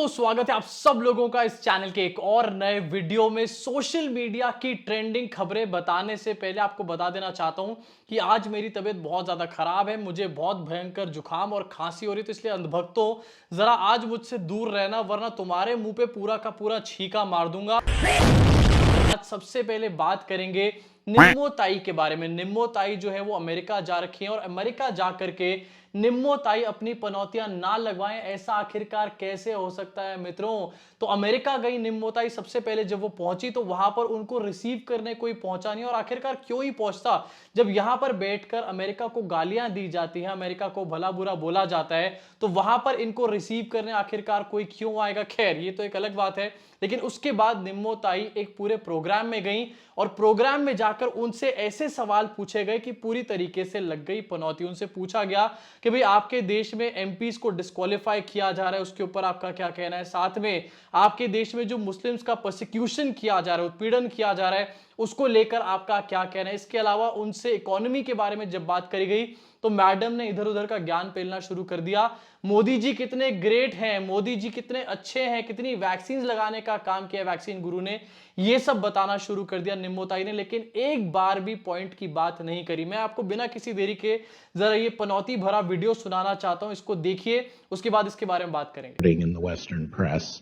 दोस्तों, स्वागत है आप सब लोगों का इस चैनल के एक और नए वीडियो में। सोशल मीडिया की ट्रेंडिंग खबरें बताने से पहले आपको बता देना चाहता हूं कि आज मेरी तबीयत बहुत ज्यादा खराब है। मुझे बहुत भयंकर जुकाम और खांसी हो रही, तो इसलिए अंधभक्तों जरा आज मुझसे दूर रहना, वरना तुम्हारे मुंह पे पूरा का पूरा छींका मार दूंगा। आज सबसे पहले बात करेंगे निम्मो ताई के बारे में। निम्मो ताई जो है वो अमेरिका जा रखी है और अमेरिका जा करके निम्मो ताई अपनी पनौतियां ना लगवाएं। ऐसा आखिरकार कैसे हो सकता है मित्रों? तो अमेरिका गई निम्मो ताई। सबसे पहले जब वो पहुंची तो वहां पर उनको रिसीव करने कोई पहुंचा नहीं। और आखिरकार क्यों ही पहुंचता, जब यहां पर बैठकर अमेरिका को गालियां दी जाती हैं, अमेरिका को भला बुरा बोला जाता है, तो वहां पर इनको रिसीव करने आखिरकार कोई क्यों आएगा? खैर, ये तो एक अलग बात है। लेकिन उसके बाद निम्मो ताई एक पूरे प्रोग्राम में गई और प्रोग्राम में जाकर उनसे ऐसे सवाल पूछे गए कि पूरी तरीके से लग गई पनौती। उनसे पूछा गया कि भाई आपके देश में एमपीज को डिस्क्वालीफाई किया जा रहा है, उसके ऊपर आपका क्या कहना है? साथ में आपके देश में जो मुस्लिम्स का प्रोसिक्यूशन किया जा रहा है, उत्पीड़न किया जा रहा है, उसको लेकर आपका क्या कहना है? इसके अलावा उनसे इकोनॉमी के बारे में जब बात करी गई तो मैडम ने इधर उधर का ज्ञान पेलना शुरू कर दिया। मोदी जी कितने ग्रेट हैं, मोदी जी कितने अच्छे हैं, कितनी वैक्सीन लगाने का काम किया वैक्सीन गुरु ने, ये सब बताना शुरू कर दिया निम्मो ताई ने। लेकिन एक बार भी पॉइंट की बात नहीं करी। मैं आपको बिना किसी देरी के जरा ये पनौती भरा वीडियो सुनाना चाहता हूं, इसको देखिए, उसके बाद इसके बारे में बात करेंगे। In the Western press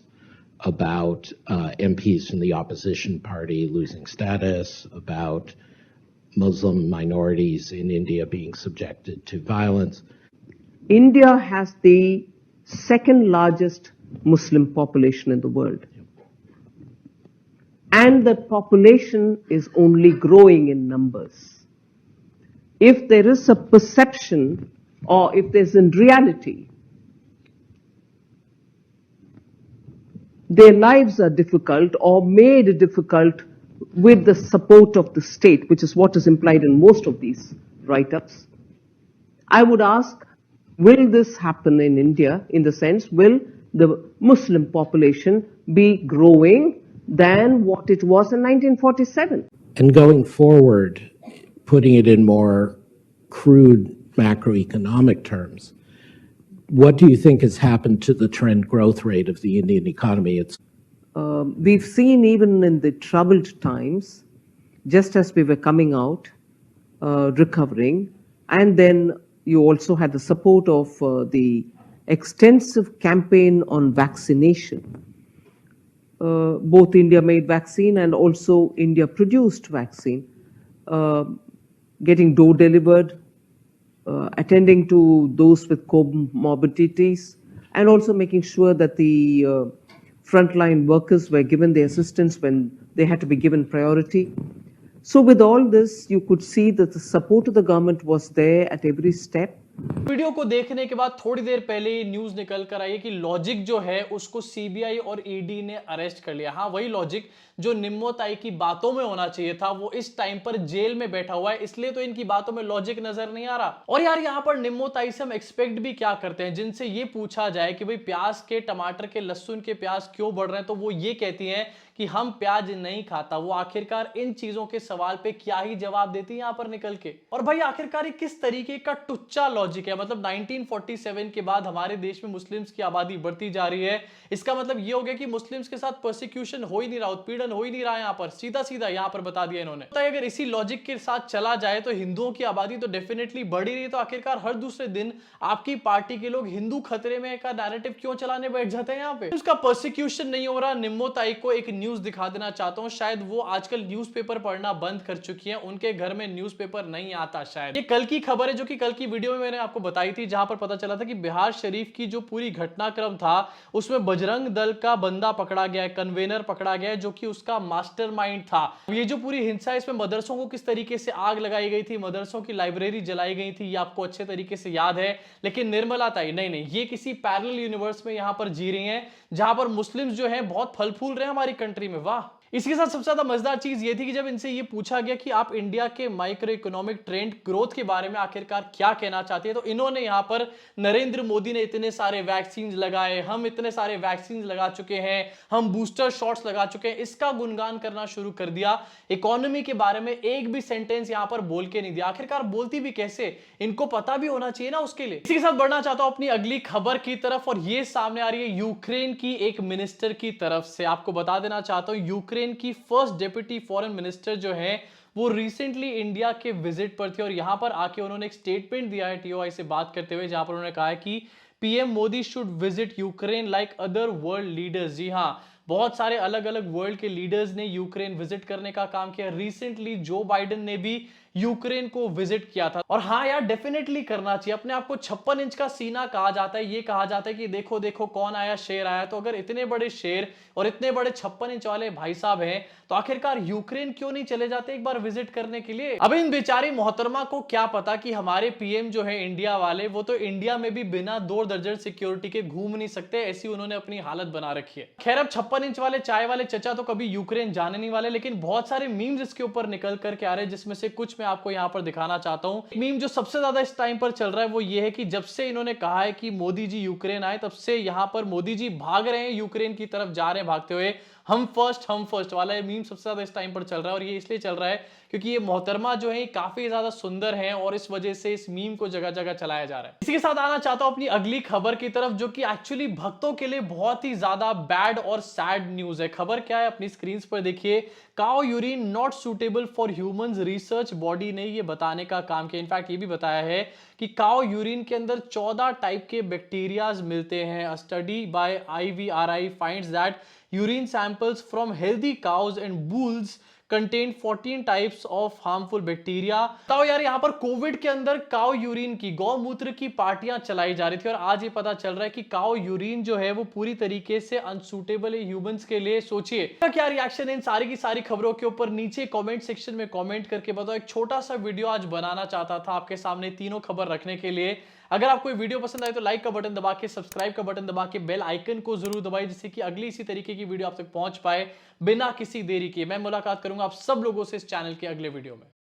about MPs from the opposition party losing status, about Muslim minorities in India being subjected to violence. India has the second largest Muslim population in the world. And that population is only growing in numbers. If there is a perception or if there's in reality, their lives are difficult or made difficult with the support of the state, which is what is implied in most of these write-ups. I would ask, will this happen in India? In the sense, will the Muslim population be growing than what it was in 1947? And going forward, putting it in more crude macroeconomic terms, what do you think has happened to the trend growth rate of the Indian economy? We've seen even in the troubled times, just as we were coming out, recovering, and then you also had the support of the extensive campaign on vaccination. Both India-made vaccine and also India-produced vaccine, getting door delivered, attending to those with comorbidities, and also making sure that the frontline workers were given the assistance when they had to be given priority. So with all this, you could see that the support of the government was there at every step. Video को देखने के बाद थोड़ी देर पहले ही news निकल कर आई है कि लॉजिक जो है उसको सीबीआई और ईडी ने अरेस्ट कर लिया। हाँ, वही लॉजिक जो निम्मो ताई की बातों में होना चाहिए था, वो इस टाइम पर जेल में बैठा हुआ है, इसलिए तो इनकी बातों में लॉजिक नजर नहीं आ रहा। और यार, यहाँ पर निम्मो ताई से हम एक्सपेक्ट भी क्या करते हैं? जिनसे ये पूछा जाए कि भाई प्याज के, टमाटर के, लहसुन के प्याज क्यों बढ़ रहे हैं, तो वो ये कहती हैं कि हम प्याज नहीं खाता। वो आखिरकार इन चीजों के सवाल पे क्या ही जवाब देती है यहां पर निकल के। और भाई आखिरकार किस तरीके का टुच्चा लॉजिक है? मतलब 1947 के बाद हमारे देश में मुस्लिम्स की आबादी बढ़ती जा रही है, इसका मतलब ये हो गया कि मुस्लिम्स के साथ परसिक्यूशन हो ही नहीं रहा, उत्पीड़न हो ही नहीं रहा। यहां पर सीधा सीधा यहां पर बता दिया इन्होंने। तो अगर इसी लॉजिक के साथ चला जाए तो हिंदुओं की आबादी तो डेफिनेटली बढ़ ही रही है, तो आखिरकार हर दूसरे दिन आपकी पार्टी के लोग हिंदू खतरे में का नैरेटिव क्यों चलाने बैठ जाते हैं? यहाँ पे उसका परसिक्यूशन नहीं हो रहा। निम्मो ताई को एक न्यूज दिखा देना चाहता हूं, शायद वो आजकल न्यूज़पेपर पढ़ना बंद कर चुकी हैं, उनके घर में न्यूज़पेपर नहीं आता शायद। ये कल की खबर है, जो कि कल की वीडियो में मैंने आपको बताई थी, जहां पर पता चला था कि बिहार शरीफ की जो पूरी घटनाक्रम था उसमें बजरंग दल का बंदा पकड़ा गया है, कन्वेनर पकड़ा गया है, जो कि उसका मास्टरमाइंड था। ये जो पूरी हिंसा, इसमें मदरसों को किस तरीके से आग लगाई गई थी, मदरसों की लाइब्रेरी जलाई गई थी, ये आपको अच्छे तरीके से याद है। लेकिन निर्मला ताई नहीं, ये किसी पैरेलल यूनिवर्स में यहां पर जी रही हैं, जहां पर मुस्लिम्स जो हैं बहुत फल फूल रहे हैं हमारी कंट्री में। वाह, इसके साथ सबसे ज्यादा मजेदार चीज ये थी कि जब इनसे ये पूछा गया कि आप इंडिया के माइक्रो इकोनॉमिक ट्रेंड ग्रोथ के बारे में आखिरकार क्या कहना चाहते हैं, तो इन्होंने यहां पर नरेंद्र मोदी ने इतने सारे वैक्सीन लगाए, हम इतने सारे वैक्सीन लगा चुके हैं, हम बूस्टर शॉट्स लगा चुके हैं, इसका गुणगान करना शुरू कर दिया। इकोनॉमी के बारे में एक भी सेंटेंस यहां पर बोल के नहीं दिया। आखिरकार बोलती भी कैसे, इनको पता भी होना चाहिए ना उसके लिए। इसी के साथ बढ़ना चाहता हूं अपनी अगली खबर की तरफ, और ये सामने आ रही है यूक्रेन की एक मिनिस्टर की तरफ से। आपको बता देना चाहता हूं यूक्रेन की फर्स्ट डेप्यूटी फॉरेन मिनिस्टर जो है वो रिसेंटली इंडिया के विजिट पर थे, और यहां पर आके उन्होंने एक स्टेटमेंट दिया है टीओआई से बात करते हुए, जहां पर उन्होंने कहा है कि PM Modi should visit Ukraine like other world leaders. जी हां, बहुत सारे अलग अलग वर्ल्ड के लीडर्स ने यूक्रेन विजिट करने का काम किया। रिसेंटली जो बाइडेन ने भी यूक्रेन को विजिट किया था, और हाँ यार डेफिनेटली करना चाहिए। अपने आप को 56 इंच का सीना कहा जाता है, ये कहा जाता है कि देखो देखो कौन आया, शेर आया। तो अगर इतने बड़े शेर और इतने बड़े 56 इंच वाले भाई साहब हैं, तो आखिरकार यूक्रेन क्यों नहीं चले जाते एक बार विजिट करने के लिए। अब इन बेचारी मोहतरमा को क्या पता कि हमारे पीएम जो है इंडिया वाले, वो तो इंडिया में भी बिना 2 दर्जन सिक्योरिटी के घूम नहीं सकते, ऐसी उन्होंने अपनी हालत बना रखी है। खैर अब 56 इंच वाले चाय वाले चचा तो कभी यूक्रेन जाने नहीं वाले, लेकिन बहुत सारे मीम्स इसके ऊपर निकल करके आ रहे हैं, जिसमें से कुछ मैं आपको यहां पर दिखाना चाहता हूं। मीम जो सबसे ज्यादा इस टाइम पर चल रहा है वो ये है कि जब से इन्होंने कहा है कि मोदी जी यूक्रेन आए, तब से यहां पर मोदी जी भाग रहे हैं यूक्रेन की तरफ, जा रहे हैं भागते हुए। हम फर्स्ट वाला मीम सबसे ज्यादा इस टाइम पर चल रहा है, और ये इसलिए चल रहा है क्योंकि ये मोहतरमा जो है काफी ज्यादा सुंदर है, और इस वजह से इस मीम को जगह जगह चलाया जा रहा है। इसी के साथ आना चाहता हूं अपनी अगली खबर की तरफ, जो कि एक्चुअली भक्तों के लिए बहुत ही ज्यादा बैड और सैड न्यूज है। खबर क्या है अपनी स्क्रीन पर देखिए। Cow urine not suitable for humans, research body ने ये बताने का काम किया। इनफैक्ट ये भी बताया है कि काउ यूरिन के अंदर 14 टाइप के बैक्टीरियाज मिलते हैं। अ study bye IVRI finds that urine samples from healthy cows and bulls contain 14 types of harmful bacteria। बताओ यार, यहां पर कोविड के अंदर काउ यूरिन की, गौमूत्र की पार्टियां चलाई जा रही थी, और आज ये पता चल रहा है कि काउ यूरिन जो है वो पूरी तरीके से अनसूटेबल है ह्यूमंस के लिए। सोचिए क्या रिएक्शन है इन सारी की सारी खबरों के ऊपर, नीचे कमेंट सेक्शन में कमेंट करके बताओ। एक छोटा सा वीडियो आज बनाना चाहता था आपके सामने तीनों खबर रखने के लिए। अगर आपको ये वीडियो पसंद आए तो लाइक का बटन दबा के, सब्सक्राइब का बटन दबा के, बेल आइकन को जरूर दबाइए, जिससे कि अगली इसी तरीके की वीडियो आप तक पहुंच पाए बिना किसी देरी के। मैं मुलाकात करूंगा आप सब लोगों से इस चैनल के अगले वीडियो में।